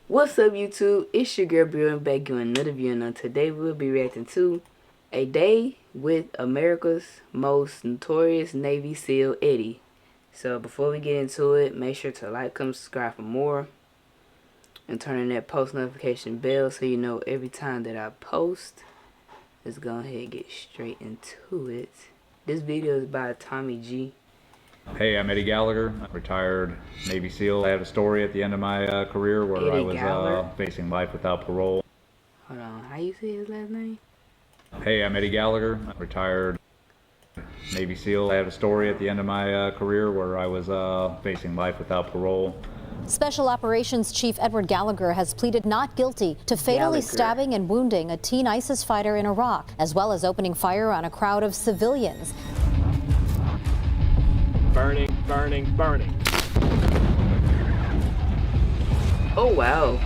What's up, YouTube? It's your girl Bior back doing another video, and today we'll be reacting to a day with America's most notorious Navy SEAL, Eddie. So before we get into it, make sure to like, comment, subscribe for more, and turn on that post notification bell so you know every time that I post. Let's go ahead and get straight into it. This video is by Tommy G. Hey, I'm Eddie Gallagher. I'm retired Navy SEAL. I had a story at the end of my career where I was facing life without parole. Hold on, how you say his last name? Hey, I'm Eddie Gallagher. I'm retired Navy SEAL. I had a story at the end of my career where I was facing life without parole. Special Operations Chief Edward Gallagher has pleaded not guilty to fatally stabbing and wounding a teen ISIS fighter in Iraq, as well as opening fire on a crowd of civilians. Burning, burning, burning. Oh, wow.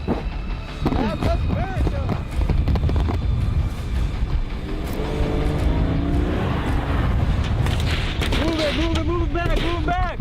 Move it back, move it back.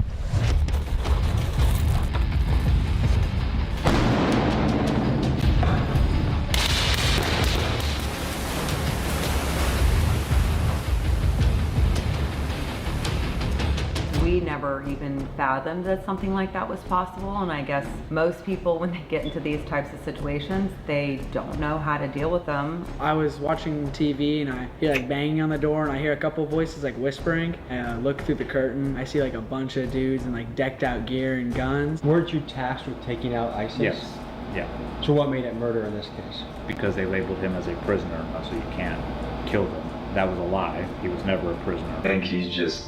We never even fathomed that something like that was possible, and I guess most people, when they get into these types of situations, they don't know how to deal with them. I was watching TV and I hear like banging on the door, and I hear a couple voices like whispering, and I look through the curtain. I see like a bunch of dudes in like decked out gear and guns. Weren't you tasked with taking out ISIS? Yes. Yeah. So what made it murder in this case? Because they labeled him as a prisoner, so you can't kill him. That was a lie. He was never a prisoner. I think he just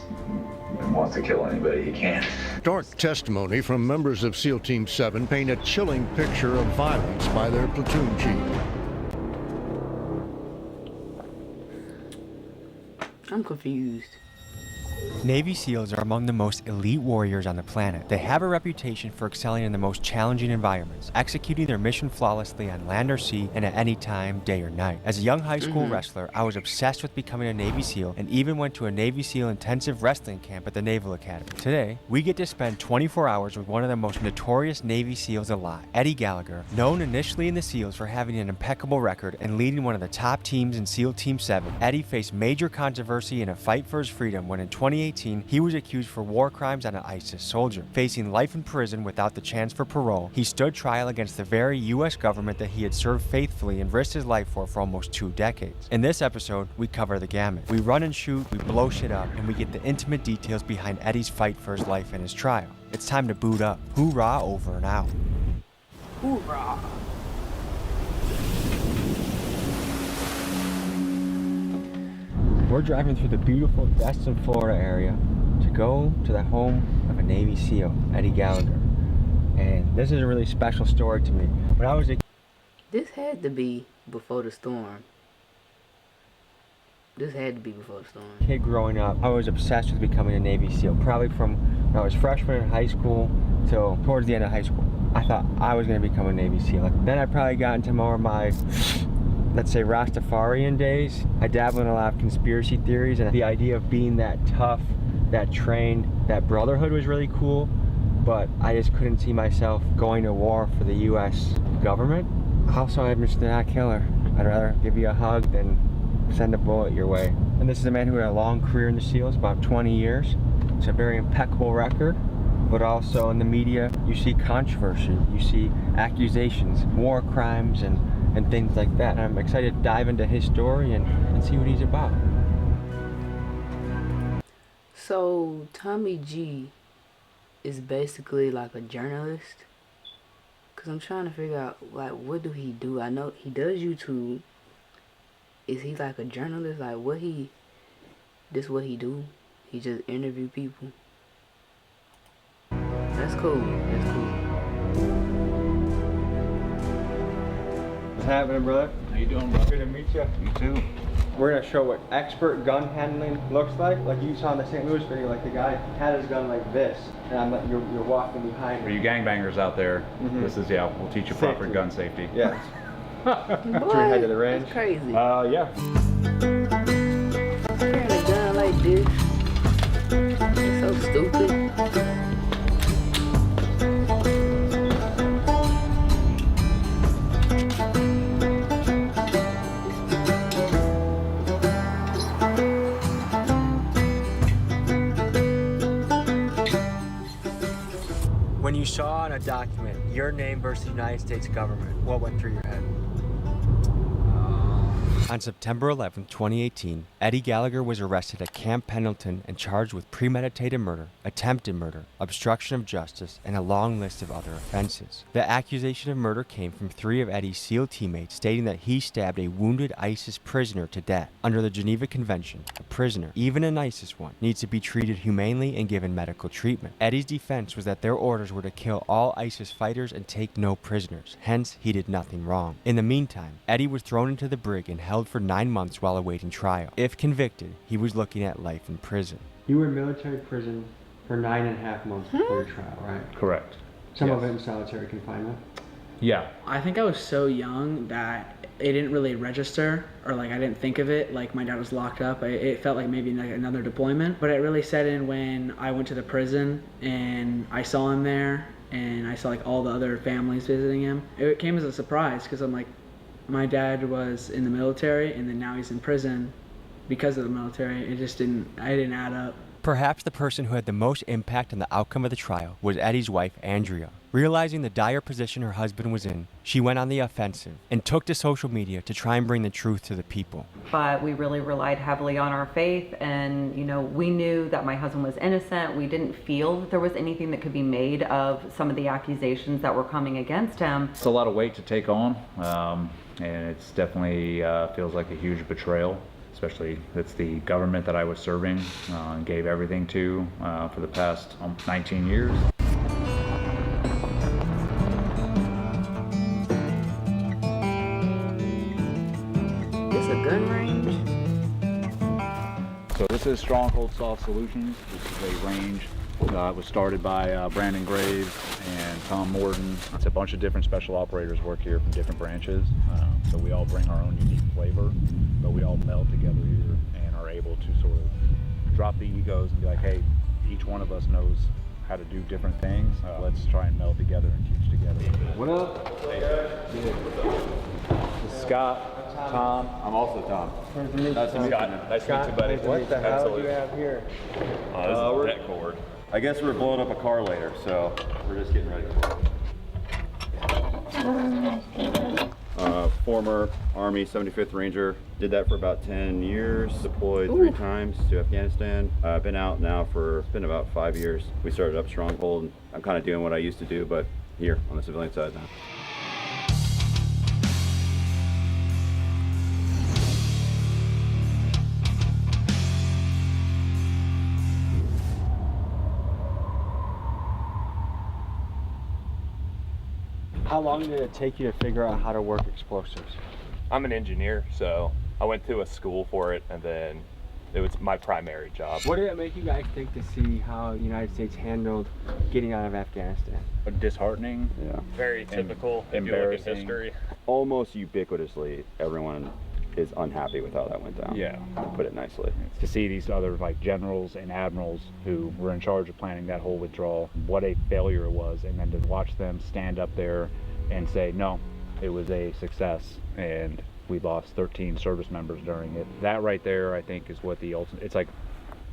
wants to kill anybody he can. Dark testimony from members of SEAL Team 7 paint a chilling picture of violence by their platoon chief. I'm confused. Navy SEALs are among the most elite warriors on the planet. They have a reputation for excelling in the most challenging environments, executing their mission flawlessly on land or sea and at any time, day or night. As a young high school wrestler, I was obsessed with becoming a Navy SEAL and even went to a Navy SEAL intensive wrestling camp at the Naval Academy. Today, we get to spend 24 hours with one of the most notorious Navy SEALs alive, Eddie Gallagher, known initially in the SEALs for having an impeccable record and leading one of the top teams in SEAL Team 7. Eddie faced major controversy in a fight for his freedom when in 2018, he was accused for war crimes on an ISIS soldier. Facing life in prison without the chance for parole, he stood trial against the very U.S. government that he had served faithfully and risked his life for almost 2 decades. In this episode, we cover the gamut. We run and shoot, we blow shit up, and we get the intimate details behind Eddie's fight for his life and his trial. It's time to boot up. Hoorah, over and out. Hoorah. We're driving through the beautiful Destin, Florida area to go to the home of a Navy SEAL, Eddie Gallagher. And this is a really special story to me. When I was a This had to be before the storm. This had to be before the storm. kid growing up, I was obsessed with becoming a Navy SEAL. Probably from when I was freshman in high school till towards the end of high school. I thought I was going to become a Navy SEAL. Then I probably got into more of my, let's say, Rastafarian days. I dabble in a lot of conspiracy theories, and the idea of being that tough, that trained, that brotherhood was really cool, but I just couldn't see myself going to war for the U.S. government. Also, I'm just not a killer. I'd rather give you a hug than send a bullet your way. And this is a man who had a long career in the SEALs, about 20 years. It's a very impeccable record, but also in the media, you see controversy, you see accusations, war crimes, and things like that. And I'm excited to dive into his story and see what he's about. So, Tommy G is basically like a journalist. Because I'm trying to figure out, like, what do he do? I know he does YouTube. Is he like a journalist? Like, this what he do? He just interview people? That's cool. That's cool. What's happening, brother? How you doing, bro? Good to meet you. You too. We're gonna show what expert gun handling looks like you saw in the St. Louis video. Like the guy had his gun like this, and I'm like, you're walking behind For him. you gangbangers out there, this is, we'll teach you proper Safety. gun safety. Yeah. Boy, Head to the range. that's crazy. Yeah. Carrying a gun like this. It's so stupid. a document, your name versus the United States government, what went through your head? On September 11, 2018, Eddie Gallagher was arrested at Camp Pendleton and charged with premeditated murder, attempted murder, obstruction of justice, and a long list of other offenses. The accusation of murder came from 3 of Eddie's SEAL teammates stating that he stabbed a wounded ISIS prisoner to death. Under the Geneva Convention, a prisoner, even an ISIS one, needs to be treated humanely and given medical treatment. Eddie's defense was that their orders were to kill all ISIS fighters and take no prisoners, hence he did nothing wrong. In the meantime, Eddie was thrown into the brig and held for 9 months while awaiting trial. If convicted, he was looking at life in prison. You were in military prison for 9.5 months before your trial, right? Correct. Some of it in solitary confinement? Yeah. I think I was so young that it didn't really register, or like I didn't think of it like my dad was locked up. It felt like maybe like another deployment, but it really set in when I went to the prison and I saw him there and I saw like all the other families visiting him. It came as a surprise because I'm like, my dad was in the military and then now he's in prison because of the military. It just didn't add up. Perhaps the person who had the most impact on the outcome of the trial was Eddie's wife, Andrea. Realizing the dire position her husband was in, she went on the offensive and took to social media to try and bring the truth to the people. But we really relied heavily on our faith, and we knew that my husband was innocent. We didn't feel that there was anything that could be made of some of the accusations that were coming against him. It's a lot of weight to take on, and it's definitely feels like a huge betrayal. Especially it's the government that I was serving and gave everything to for the past 19 years. This a gun range? So this is Stronghold Soft Solutions. This is a range. It was started by Brandon Graves and Tom Morton. It's a bunch of different special operators work here from different branches. So we all bring our own unique flavor, but we all meld together here and are able to sort of drop the egos and be like, hey, each one of us knows how to do different things. Let's try and meld together and teach together. What up? Hey guys. This is Scott. Tom. I'm also Tom. Nice to meet you. Nice to meet you, buddy. What the hell do you have here? This is a deck cord. I guess we're blowing up a car later, so we're just getting ready for it. Former Army 75th Ranger. Did that for about 10 years. Deployed 3 times to Afghanistan. Been out now for, it's been about 5 years. We started up Stronghold. I'm kind of doing what I used to do, but here on the civilian side now. How long did it take you to figure out how to work explosives? I'm an engineer, so I went to a school for it, and then it was my primary job. What did it make you guys think to see how the United States handled getting out of Afghanistan? Disheartening. Yeah. Very typical if you look at history. Almost ubiquitously, everyone is unhappy with how that went down. Yeah. To put it nicely. To see these other like generals and admirals who were in charge of planning that whole withdrawal, what a failure it was, and then to watch them stand up there and say, no, it was a success, and we lost 13 service members during it. That right there, I think, is what the ultimate, it's like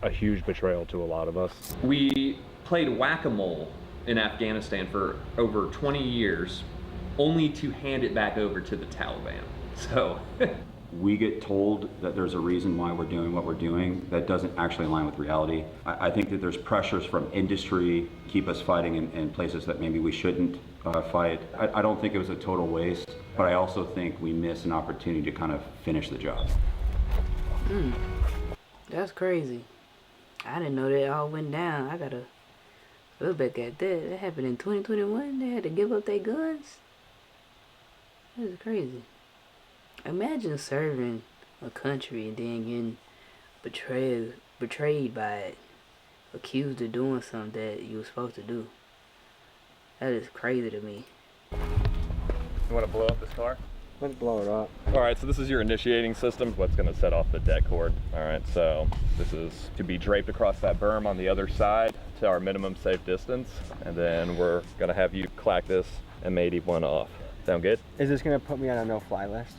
a huge betrayal to a lot of us. We played whack-a-mole in Afghanistan for over 20 years, only to hand it back over to the Taliban. So we get told that there's a reason why we're doing what we're doing that doesn't actually align with reality. I think that there's pressures from industry keep us fighting in places that maybe we shouldn't fight. I don't think it was a total waste, but I also think we miss an opportunity to kind of finish the job. That's crazy. I didn't know that all went down. I gotta look back at that. That happened in 2021. They had to give up their guns. That is crazy. Imagine serving a country and then getting betrayed by it, accused of doing something that you were supposed to do. That is crazy to me. You want to blow up this car? Let's blow it up. All right, so this is your initiating system, what's going to set off the deck cord. All right, so this is to be draped across that berm on the other side to our minimum safe distance, and then we're going to have you clack this M81 off. Sound good? Is this gonna put me on a no-fly list?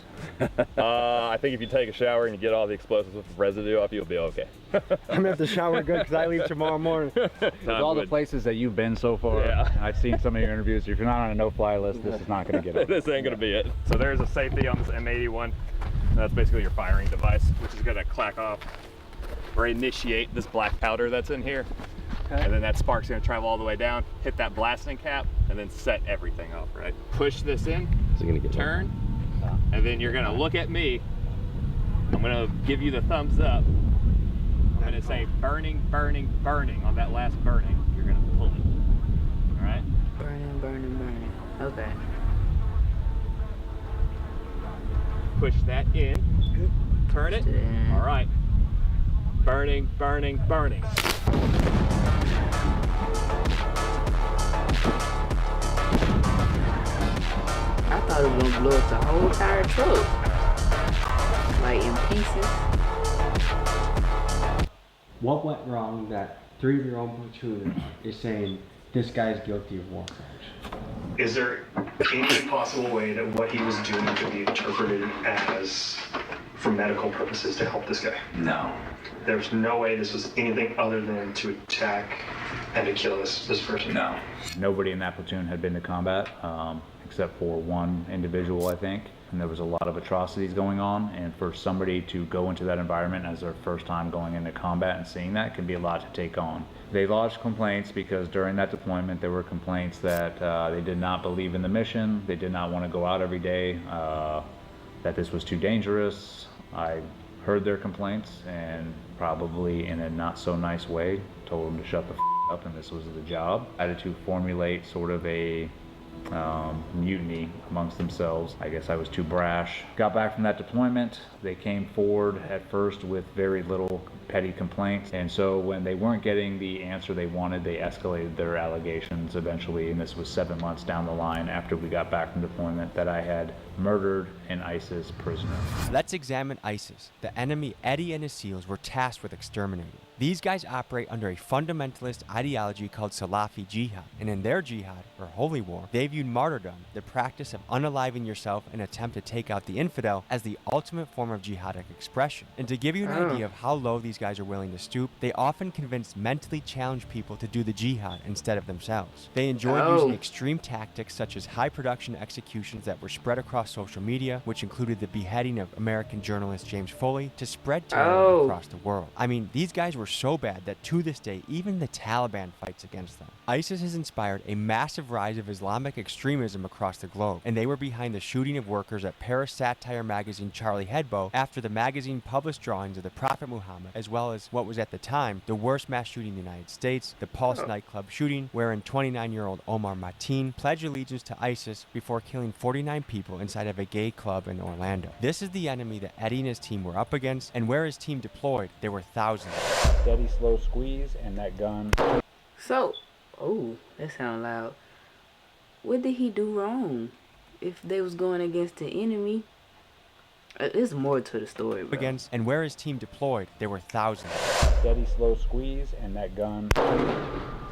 I think if you take a shower and you get all the explosives with residue off, you'll be okay. I'm gonna have to shower good because I leave tomorrow morning. With all the places that you've been so far, Yeah. I've seen some of your interviews. If you're not on a no-fly list, this is not going to get it. This ain't gonna be it. So there's a safety on this M81. That's basically your firing device, which is gonna clack off or initiate this black powder that's in here. Okay. And then that spark's gonna travel all the way down, hit that blasting cap, and then set everything off, right? Push this in, turn, and then you're gonna look at me. I'm gonna give you the thumbs up. I'm gonna say burning, burning, burning on that last burning. You're gonna pull it, all right? Burning, burning, burning. Okay. Push that in, turn it, all right. Burning, burning, burning. I thought it was gonna blow up the whole entire truck. Like in pieces. What went wrong that 3 of your own platoon is saying this guy's guilty of war crimes? Is there any possible way that what he was doing could be interpreted as for medical purposes to help this guy? No. There's no way this was anything other than to attack and to kill this person? No. Nobody in that platoon had been to combat, except for one individual, I think. And there was a lot of atrocities going on, and for somebody to go into that environment as their first time going into combat and seeing that can be a lot to take on. They lodged complaints because during that deployment there were complaints that they did not believe in the mission, they did not want to go out every day, that this was too dangerous. I heard their complaints and probably in a not so nice way told them to shut the up and this was the job. I had to formulate sort of a mutiny amongst themselves. I guess I was too brash. Got back from that deployment. They came forward at first with very little petty complaints, and so when they weren't getting the answer they wanted, they escalated their allegations eventually, and this was 7 months down the line after we got back from deployment, that I had murdered an ISIS prisoner. Let's examine ISIS, the enemy Eddie and his SEALs were tasked with exterminating. These guys operate under a fundamentalist ideology called Salafi Jihad, and in their jihad, or holy war, they viewed martyrdom, the practice of unaliving yourself in an attempt to take out the infidel, as the ultimate form of jihadic expression. And to give you an idea of how low these guys are willing to stoop, they often convince mentally challenged people to do the jihad instead of themselves. They enjoyed using extreme tactics such as high production executions that were spread across social media, which included the beheading of American journalist James Foley, to spread terror across the world. I mean, these guys were so bad that to this day, even the Taliban fights against them. ISIS has inspired a massive rise of Islamic extremism across the globe, and they were behind the shooting of workers at Paris satire magazine Charlie Hebdo after the magazine published drawings of the Prophet Muhammad, as well as what was at the time the worst mass shooting in the United States, the Pulse nightclub shooting, wherein 29-year-old Omar Mateen pledged allegiance to ISIS before killing 49 people inside of a gay club in Orlando. This is the enemy that Eddie and his team were up against, and where his team deployed, there were thousands. Steady, slow squeeze, and that gun. So, that sound loud. What did he do wrong? If they was going against the enemy, there's more to the story, bro. Against, and where his team deployed, there were thousands. Steady, slow squeeze, and that gun.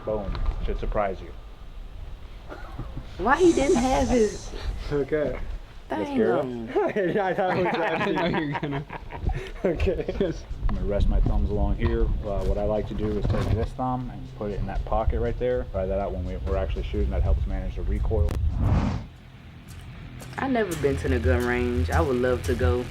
Boom. Should surprise you. Why he didn't have his Okay. thing on? I thought it was I know you're gonna. Okay. I'm gonna rest my thumbs along here. What I like to do is take this thumb and put it in that pocket right there. Try that out when we're actually shooting. That helps manage the recoil. I never been to the gun range. I would love to go.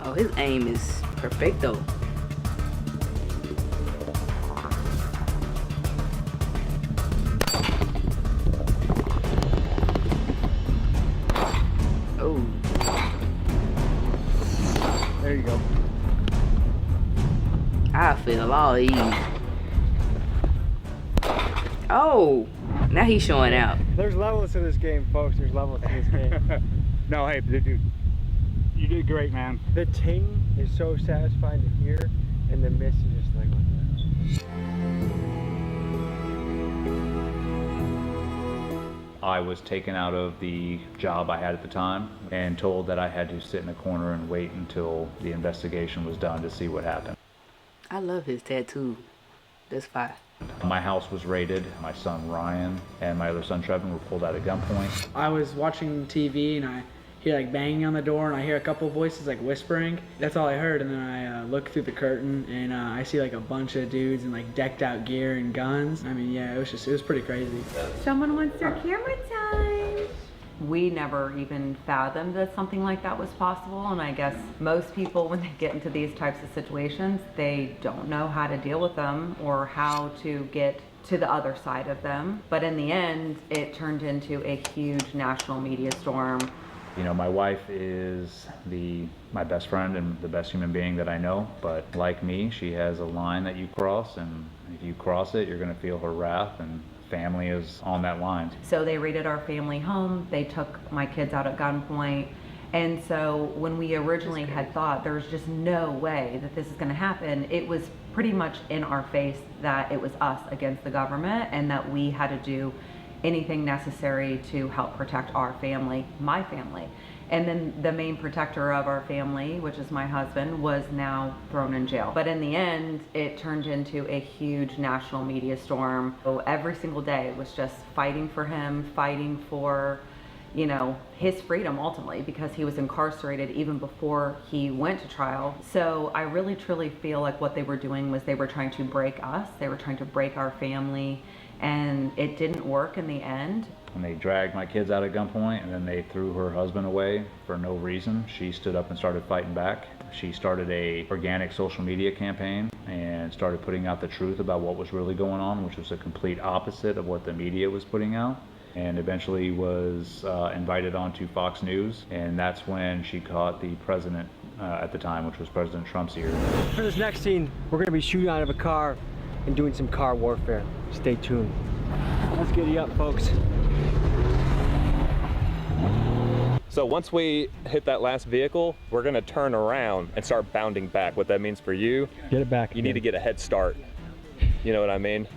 Oh, his aim is perfecto. Oh. There you go. I feel all these. Oh, now he's showing out. There's levels to this game, folks. There's levels to this game. No, hey, dude, you did great, man. The ting is so satisfying to hear, and the miss is just like, what the hell? I was taken out of the job I had at the time and told that I had to sit in a corner and wait until the investigation was done to see what happened. I love his tattoo. That's fire. My house was raided. My son Ryan and my other son Trevin were pulled out at gunpoint. I was watching TV and I hear like banging on the door and I hear a couple voices like whispering. That's all I heard, and then I look through the curtain and I see like a bunch of dudes in like decked out gear and guns. I mean, yeah, it was pretty crazy. Someone wants their camera time. We never even fathomed that something like that was possible, and I guess most people, when they get into these types of situations, they don't know how to deal with them or how to get to the other side of them. But in the end, it turned into a huge national media storm. You know, my wife is my best friend and the best human being that I know, but like me, she has a line that you cross, and if you cross it, you're gonna feel her wrath, and family is on that line. So they raided our family home, they took my kids out at gunpoint, and so when we originally had thought there was just no way that this is gonna happen, it was pretty much in our face that it was us against the government and that we had to do anything necessary to help protect our family, my family. And then the main protector of our family, which is my husband, was now thrown in jail. But in the end, it turned into a huge national media storm. So every single day was just fighting for him, fighting for, you know, his freedom ultimately, because he was incarcerated even before he went to trial. So I really truly feel like what they were doing was they were trying to break us, they were trying to break our family, and it didn't work in the end. When they dragged my kids out at gunpoint and then they threw her husband away for no reason, she stood up and started fighting back. She started a organic social media campaign and started putting out the truth about what was really going on, which was a complete opposite of what the media was putting out, and eventually was invited onto Fox News, and that's when she caught the president at the time, which was President Trump's ear. For this next scene, we're gonna be shooting out of a car and doing some car warfare. Stay tuned. Let's get you up, folks. So once we hit that last vehicle, we're gonna turn around and start bounding back. What that means for you, get it back. You need to get a head start. You know what I mean?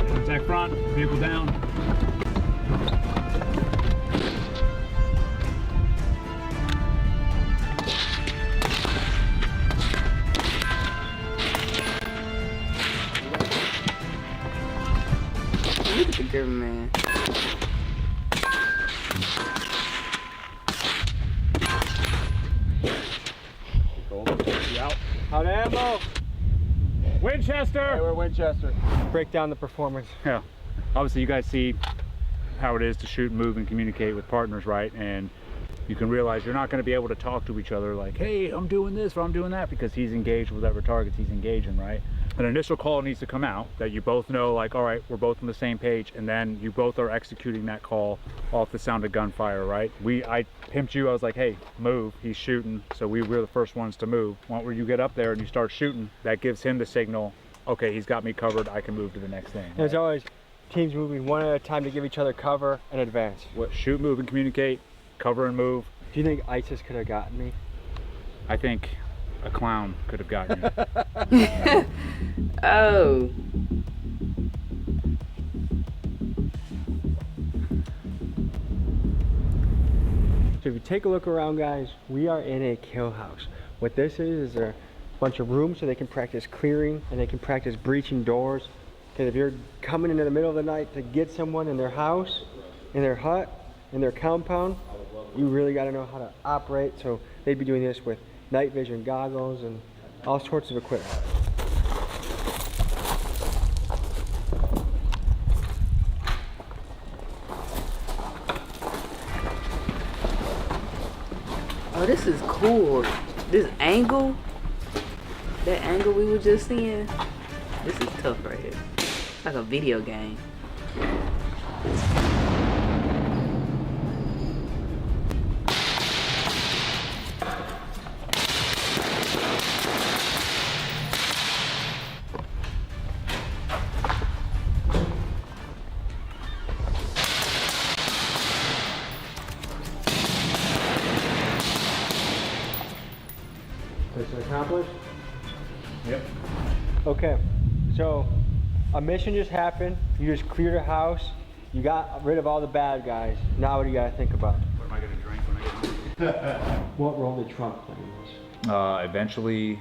Contact front, vehicle down. Look at the government. Out. Out of ammo. Winchester! Hey, we're Winchester. Break down the performance. Yeah. Obviously you guys see how it is to shoot, move, and communicate with partners, right? And you can realize you're not going to be able to talk to each other like, hey, I'm doing this or I'm doing that, because he's engaged with whatever targets he's engaging, right? An initial call needs to come out that you both know, like, all right, we're both on the same page, and then you both are executing that call off the sound of gunfire, right? I pimped you, I was like, hey, move, he's shooting, so we were the first ones to move. Once you get up there and you start shooting, that gives him the signal, okay, he's got me covered, I can move to the next thing. Right? As always, teams moving one at a time to give each other cover and advance. What, shoot, move, and communicate, cover and move. Do you think ISIS could have gotten me? I think a clown could have gotten you. Oh. So if you take a look around, guys, we are in a kill house. What this is a bunch of rooms so they can practice clearing and they can practice breaching doors. Because if you're coming into the middle of the night to get someone in their house, in their hut, in their compound, you really got to know how to operate. So they'd be doing this with night vision goggles and all sorts of equipment. Oh, this is cool. This angle, that angle we were just seeing, this is tough right here. It's like a video game. Mission accomplished? Yep. Okay, so a mission just happened. You just cleared a house. You got rid of all the bad guys. Now what do you gotta think about? What am I gonna drink when I get home? What role did Trump play in this? Eventually,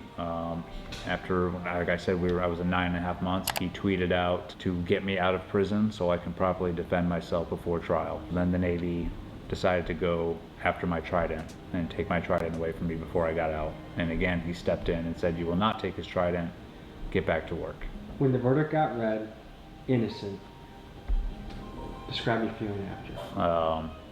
after, like I said, I was in 9.5 months, he tweeted out to get me out of prison so I can properly defend myself before trial. Then the Navy decided to go after my trident and take my trident away from me before I got out. And again, he stepped in and said, you will not take his trident, get back to work. When the verdict got read, innocent, describe your feeling after.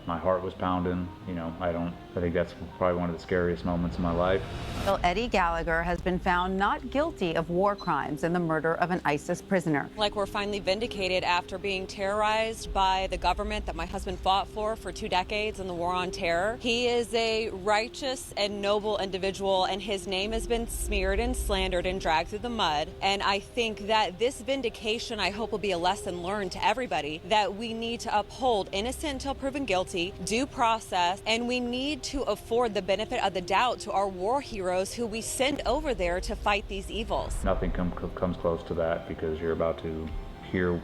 My heart was pounding, you know, I think that's probably one of the scariest moments in my life. Well, Eddie Gallagher has been found not guilty of war crimes and the murder of an ISIS prisoner. Like we're finally vindicated after being terrorized by the government that my husband fought for 2 decades in the war on terror. He is a righteous and noble individual, and his name has been smeared and slandered and dragged through the mud. And I think that this vindication, I hope, will be a lesson learned to everybody that we need to uphold innocent until proven guilty, due process, and we need to afford the benefit of the doubt to our war heroes who we send over there to fight these evils. Nothing comes close to that, because you're about to hear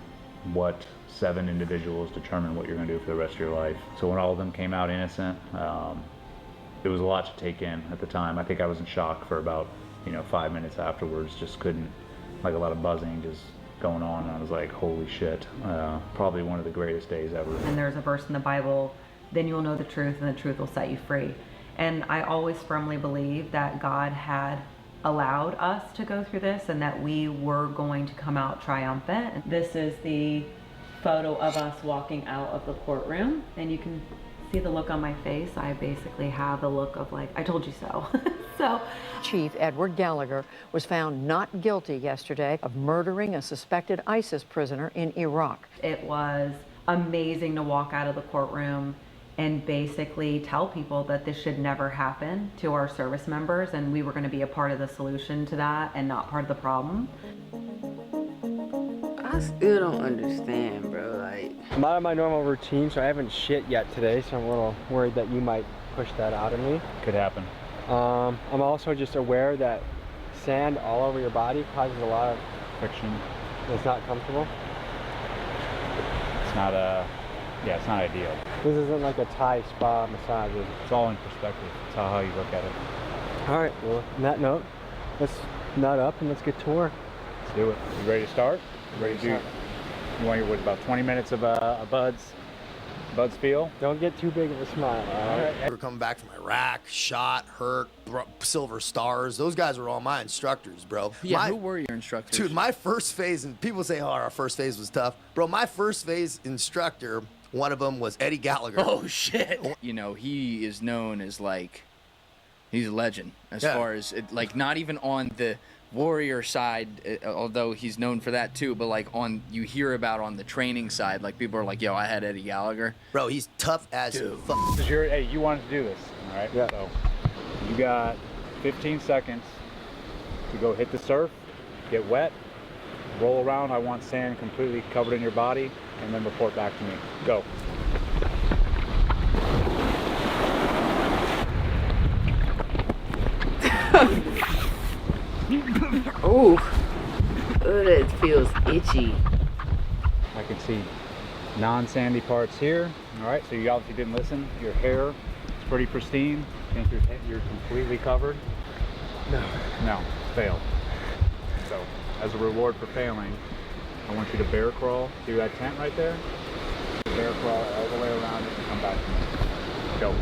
what 7 individuals determine what you're going to do for the rest of your life. So when all of them came out innocent, it was a lot to take in at the time. I think I was in shock for about 5 minutes afterwards, just couldn't, like a lot of buzzing just going on, and I was like, holy shit. Probably one of the greatest days ever. And there's a verse in the Bible, then you'll know the truth and the truth will set you free. And I always firmly believe that God had allowed us to go through this and that we were going to come out triumphant. This is the photo of us walking out of the courtroom, and you can see the look on my face. I basically have the look of like, I told you so. So, Chief Edward Gallagher was found not guilty yesterday of murdering a suspected ISIS prisoner in Iraq. It was amazing to walk out of the courtroom and basically tell people that this should never happen to our service members, and we were going to be a part of the solution to that and not part of the problem. I still don't understand, bro. Like, I'm out of my normal routine, so I haven't shit yet today, so I'm a little worried that you might push that out of me. Could happen. I'm also just aware that sand all over your body causes a lot of friction. It's not comfortable. It's not it's not ideal. This isn't like a Thai spa massage. It's all in perspective. It's how you look at it. All right, well, on that note, let's nut up and let's get to work. Let's do it. You ready to start? You ready to do? You want your, about 20 minutes of Bud's feel? Don't get too big of a smile, all right? We're coming back from Iraq, shot, hurt, silver stars. Those guys were all my instructors, bro. Yeah, who were your instructors? Dude, my first phase, and people say, oh, our first phase was tough. Bro, my first phase instructor, one of them was Eddie Gallagher. Oh, shit. You know, he is known as, like, he's a legend as far as, like, not even on the warrior side, although he's known for that too, but like you hear about on the training side, like people are like, yo, I had Eddie Gallagher. Bro, he's tough as fuck. Hey, you wanted to do this, all right? Yeah. So you got 15 seconds to go hit the surf, get wet, roll around. I want sand completely covered in your body, and then report back to me. Go. Oh, that feels itchy. I can see non-sandy parts here. All right, so you obviously didn't listen. Your hair is pretty pristine. Think you're completely covered? No, failed. So, as a reward for failing, I want you to bear crawl through that tent right there. Bear crawl all the way around it and come back to me. Go.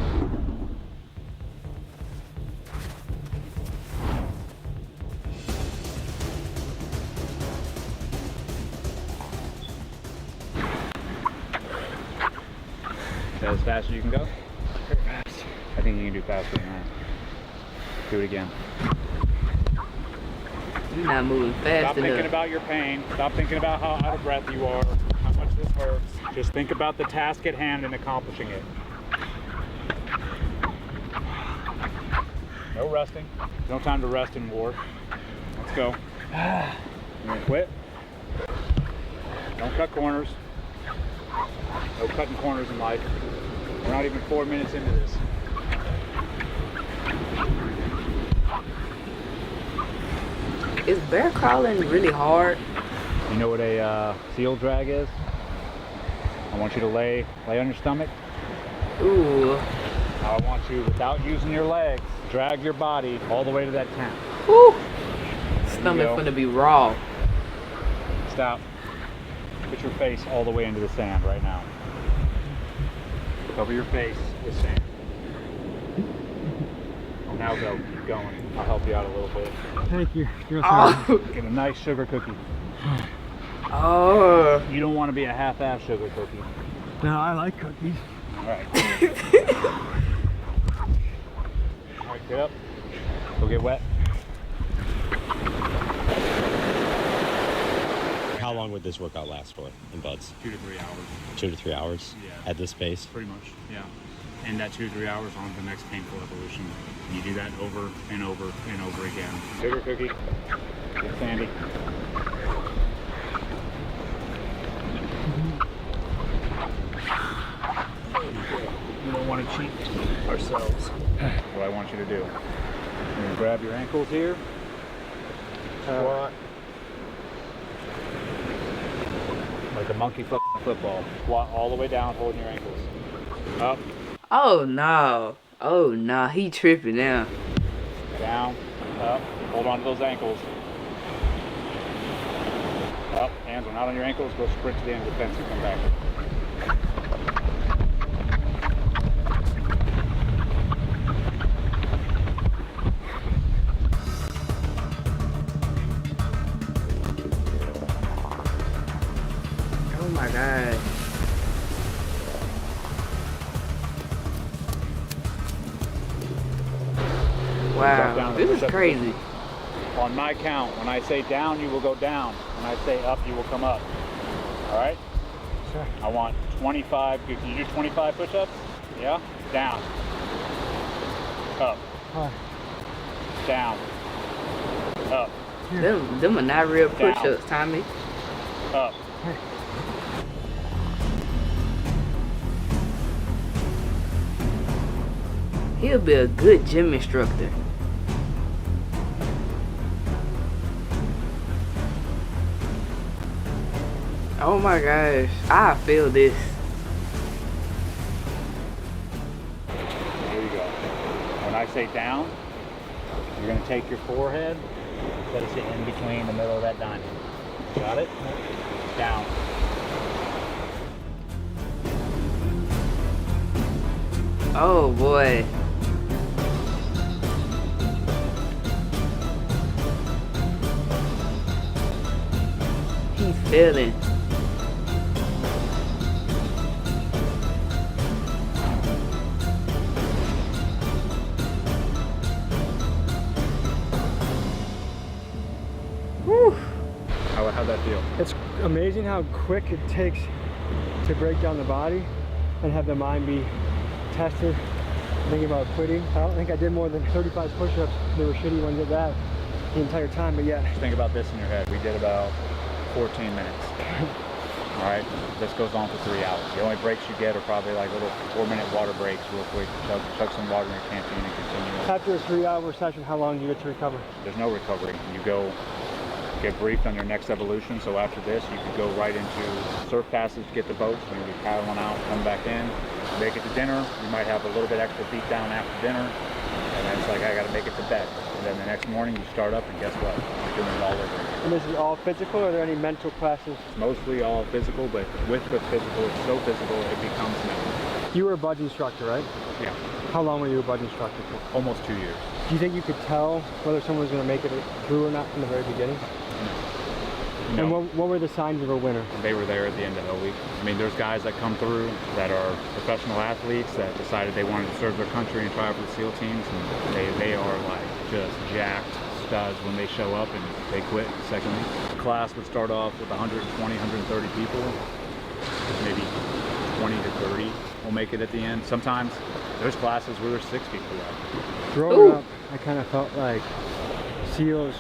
As fast as you can go? Very fast. I think you can do faster than that. Do it again. You're not moving fast Stop enough. thinking about your pain. Stop thinking about how out of breath you are, how much this hurts. Just think about the task at hand and accomplishing it. No resting. No time to rest in war. Let's go. You gonna quit? Don't cut corners. No cutting corners in life. We're not even 4 minutes into this. Is bear crawling really hard? You know what a seal drag is? I want you to lay on your stomach. Ooh. Now I want you, without using your legs, drag your body all the way to that tent. Woo! Stomach gonna be raw. Stop. Put your face all the way into the sand right now. Cover your face with sand. Now go. Keep going. I'll help you out a little bit. Thank you. You're Get a nice sugar cookie. Oh. You don't want to be a half-ass sugar cookie. No, I like cookies. All right. All right, get up. Go get wet. How long would this workout last for in buds? 2 to 3 hours. 2 to 3 hours? Yeah. At this pace? Pretty much, yeah. And that 2 to 3 hours on to the next painful evolution. You do that over and over and over again. Sugar cookie. Get sandy. We don't want to cheat ourselves. What I want you to do. You're going to grab your ankles here. Squat. Like a monkey football. Squat all the way down, holding your ankles. Up. Oh no. Oh no, he tripping now. Down. Up. Hold on to those ankles. Up. Hands are not on your ankles. Go sprint to the end of the fence and come back. Oh my god. Wow, this is crazy. On my count, when I say down, you will go down. When I say up, you will come up. All right? Sure. I want 25. Can you do 25 push-ups? Yeah? Down. Up. Down. Up. Them are not real push-ups, Tommy. Up. He'll be a good gym instructor. Oh my gosh, I feel this. Here you go. When I say down, you're going to take your forehead, place it in between the middle of that diamond. Got it? Down. Oh boy. He's feeling. Whew. How'd that feel? It's amazing how quick it takes to break down the body and have the mind be tested, thinking about quitting. I don't think I did more than 35 push-ups. They were shitty ones at that the entire time, but yeah. Just think about this in your head. We did about 14 minutes. All right, this goes on for 3 hours. The only breaks you get are probably like little 4-minute water breaks real quick. Chug some water in your canteen and continue. After a 3-hour session, how long do you get to recover? There's no recovery. You go get briefed on your next evolution. So after this, you could go right into surf passes, get the boats, and you'll be paddling out, come back in, make it to dinner. You might have a little bit extra beat down after dinner, and then it's like, I got to make it to bed. And then the next morning, you start up, and guess what? You're doing it all over again. And this is all physical, or are there any mental classes? It's mostly all physical, but with the physical, it's so physical, it becomes mental. You were a BUD/S instructor, right? Yeah. How long were you a BUD/S instructor for? Almost 2 years. Do you think you could tell whether someone was going to make it through or not from the very beginning? No. And what were the signs of a winner? They were there at the end of the week. I mean, there's guys that come through that are professional athletes that decided they wanted to serve their country and try out for the SEAL teams, and they are like just jacked studs when they show up, and they quit second week. The class would start off with 120, 130 people. Maybe 20 to 30 will make it at the end. Sometimes there's classes where there's 6 people left. Growing up, I kind of felt like SEALs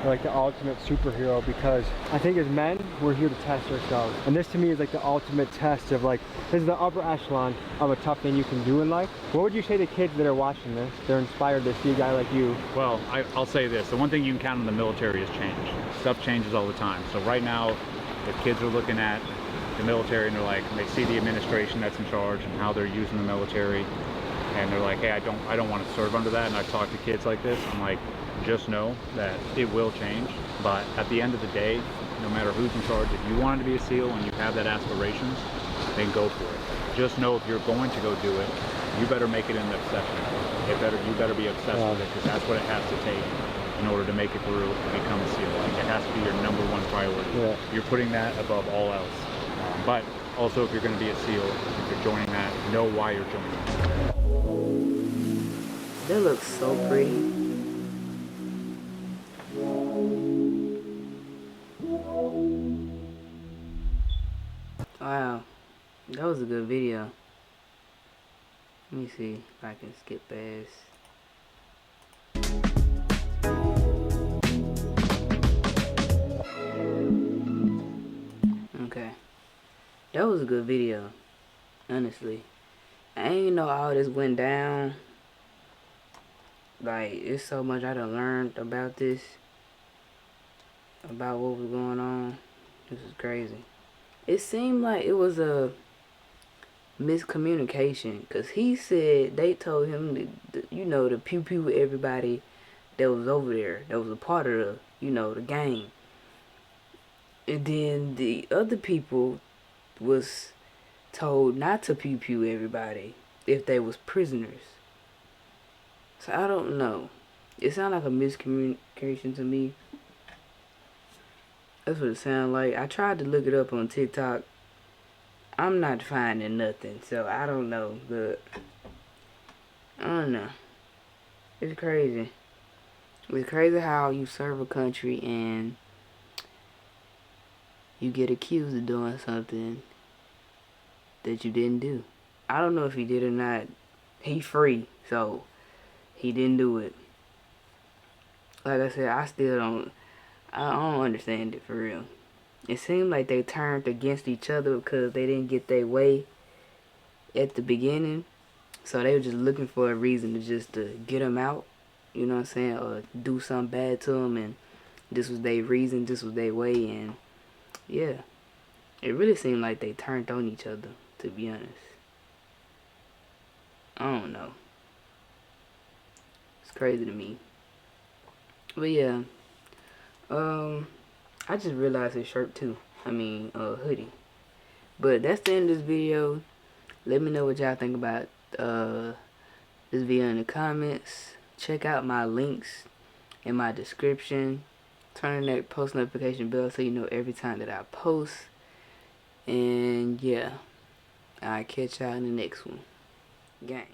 are like the ultimate superhero, because I think as men, we're here to test ourselves. And this to me is like the ultimate test of like, this is the upper echelon of a tough thing you can do in life. What would you say to kids that are watching this? They're inspired to see a guy like you. Well, I'll say this. The one thing you can count on the military is change. Stuff changes all the time. So right now, if kids are looking at the military and they're like, they see the administration that's in charge and how they're using the military, and they're like, hey, I don't want to serve under that, and I've talked to kids like this, I'm like, just know that it will change. But at the end of the day, no matter who's in charge, if you wanted to be a SEAL and you have that aspirations, then go for it. Just know if you're going to go do it, you better make it an obsession. You better be obsessed with it, because that's what it has to take in order to make it through and become a SEAL. Like, it has to be your #1 priority. Yeah. You're putting that above all else. But also, if you're going to be a SEAL, if you're joining that, know why you're joining it. That looks so pretty. Wow, that was a good video. Let me see if I can skip past. Okay, that was a good video, honestly. I ain't know all this went down. Like, it's so much I done learned about this, about what was going on. This is crazy. It seemed like it was a miscommunication, because he said they told him to pew pew everybody that was over there, that was a part of the gang. And then the other people was told not to pew pew everybody if they was prisoners. So I don't know. It sounded like a miscommunication to me. That's what it sounded like. I tried to look it up on TikTok. I'm not finding nothing, so I don't know. But I don't know. It's crazy. It's crazy how you serve a country and you get accused of doing something that you didn't do. I don't know if he did or not. He free, so he didn't do it. Like I said, I don't understand it for real. It seemed like they turned against each other because they didn't get their way at the beginning. So they were just looking for a reason to get him out. You know what I'm saying? Or do something bad to him, and this was their reason, this was their way, and yeah. It really seemed like they turned on each other, to be honest. I don't know. It's crazy to me. But yeah. I just realized his shirt too. I mean, hoodie. But that's the end of this video. Let me know what y'all think about this video in the comments. Check out my links in my description. Turn on that post notification bell so you know every time that I post. And yeah, I'll catch y'all in the next one. Gang.